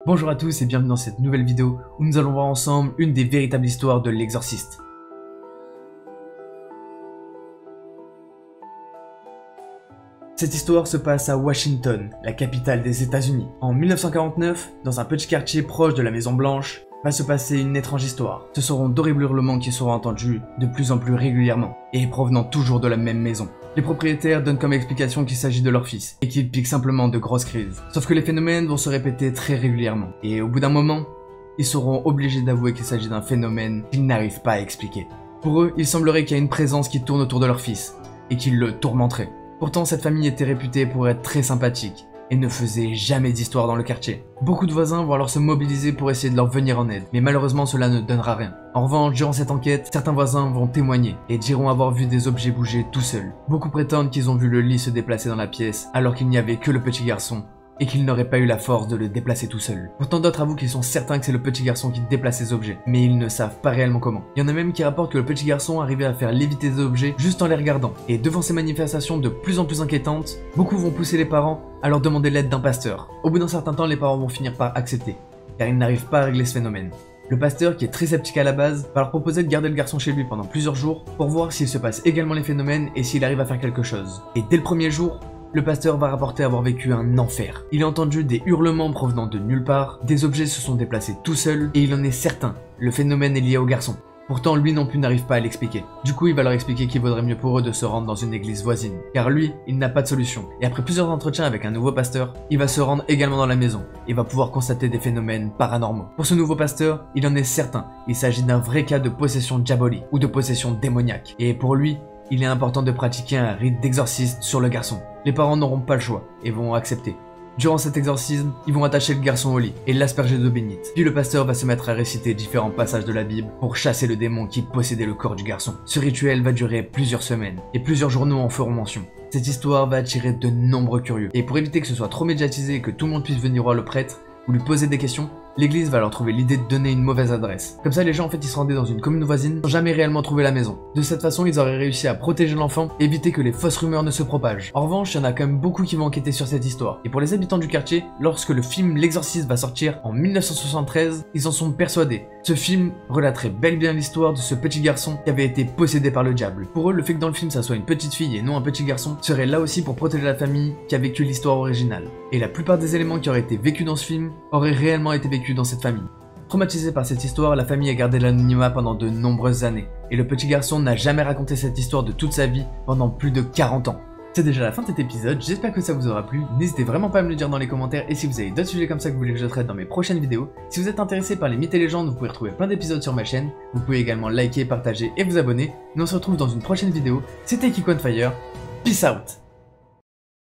Bonjour à tous et bienvenue dans cette nouvelle vidéo où nous allons voir ensemble une des véritables histoires de l'exorciste. Cette histoire se passe à Washington, la capitale des États-Unis. En 1949, dans un petit quartier proche de la Maison Blanche, va se passer une étrange histoire. Ce seront d'horribles hurlements qui seront entendus de plus en plus régulièrement, et provenant toujours de la même maison. Les propriétaires donnent comme explication qu'il s'agit de leur fils, et qu'il pique simplement de grosses crises. Sauf que les phénomènes vont se répéter très régulièrement, et au bout d'un moment, ils seront obligés d'avouer qu'il s'agit d'un phénomène qu'ils n'arrivent pas à expliquer. Pour eux, il semblerait qu'il y a une présence qui tourne autour de leur fils, et qui le tourmenterait. Pourtant, cette famille était réputée pour être très sympathique, et ne faisait jamais d'histoire dans le quartier. Beaucoup de voisins vont alors se mobiliser pour essayer de leur venir en aide, mais malheureusement cela ne donnera rien. En revanche, durant cette enquête, certains voisins vont témoigner et diront avoir vu des objets bouger tout seuls. Beaucoup prétendent qu'ils ont vu le lit se déplacer dans la pièce, alors qu'il n'y avait que le petit garçon, et qu'il n'aurait pas eu la force de le déplacer tout seul. Pourtant d'autres avouent qu'ils sont certains que c'est le petit garçon qui déplace ces objets, mais ils ne savent pas réellement comment. Il y en a même qui rapportent que le petit garçon arrivait à faire léviter des objets juste en les regardant. Et devant ces manifestations de plus en plus inquiétantes, beaucoup vont pousser les parents à leur demander l'aide d'un pasteur. Au bout d'un certain temps, les parents vont finir par accepter, car ils n'arrivent pas à régler ce phénomène. Le pasteur, qui est très sceptique à la base, va leur proposer de garder le garçon chez lui pendant plusieurs jours pour voir s'il se passe également les phénomènes et s'il arrive à faire quelque chose. Et dès le premier jour, le pasteur va rapporter avoir vécu un enfer. Il a entendu des hurlements provenant de nulle part, des objets se sont déplacés tout seuls, et il en est certain, le phénomène est lié au garçon. Pourtant, lui non plus n'arrive pas à l'expliquer. Du coup, il va leur expliquer qu'il vaudrait mieux pour eux de se rendre dans une église voisine, car lui, il n'a pas de solution. Et après plusieurs entretiens avec un nouveau pasteur, il va se rendre également dans la maison, et va pouvoir constater des phénomènes paranormaux. Pour ce nouveau pasteur, il en est certain, il s'agit d'un vrai cas de possession diabolique, ou de possession démoniaque. Et pour lui, il est important de pratiquer un rite d'exorcisme sur le garçon. Les parents n'auront pas le choix et vont accepter. Durant cet exorcisme, ils vont attacher le garçon au lit et l'asperger d'eau bénite. Puis le pasteur va se mettre à réciter différents passages de la Bible pour chasser le démon qui possédait le corps du garçon. Ce rituel va durer plusieurs semaines et plusieurs journaux en feront mention. Cette histoire va attirer de nombreux curieux. Et pour éviter que ce soit trop médiatisé et que tout le monde puisse venir voir le prêtre ou lui poser des questions, l'église va leur trouver l'idée de donner une mauvaise adresse. Comme ça, les gens en fait ils se rendaient dans une commune voisine sans jamais réellement trouver la maison. De cette façon, ils auraient réussi à protéger l'enfant et éviter que les fausses rumeurs ne se propagent. En revanche, il y en a quand même beaucoup qui vont enquêter sur cette histoire. Et pour les habitants du quartier, lorsque le film L'Exorciste va sortir en 1973, ils en sont persuadés. Ce film relaterait bel et bien l'histoire de ce petit garçon qui avait été possédé par le diable. Pour eux, le fait que dans le film ça soit une petite fille et non un petit garçon serait là aussi pour protéger la famille qui a vécu l'histoire originale. Et la plupart des éléments qui auraient été vécus dans ce film auraient réellement été vécus dans cette famille. Traumatisée par cette histoire, la famille a gardé l'anonymat pendant de nombreuses années, et le petit garçon n'a jamais raconté cette histoire de toute sa vie pendant plus de 40 ans. C'est déjà la fin de cet épisode, j'espère que ça vous aura plu, n'hésitez vraiment pas à me le dire dans les commentaires et si vous avez d'autres sujets comme ça que vous voulez que je traite dans mes prochaines vidéos. Si vous êtes intéressé par les mythes et légendes, vous pouvez retrouver plein d'épisodes sur ma chaîne, vous pouvez également liker, partager et vous abonner. Nous on se retrouve dans une prochaine vidéo, c'était Kiko on Fire, peace out.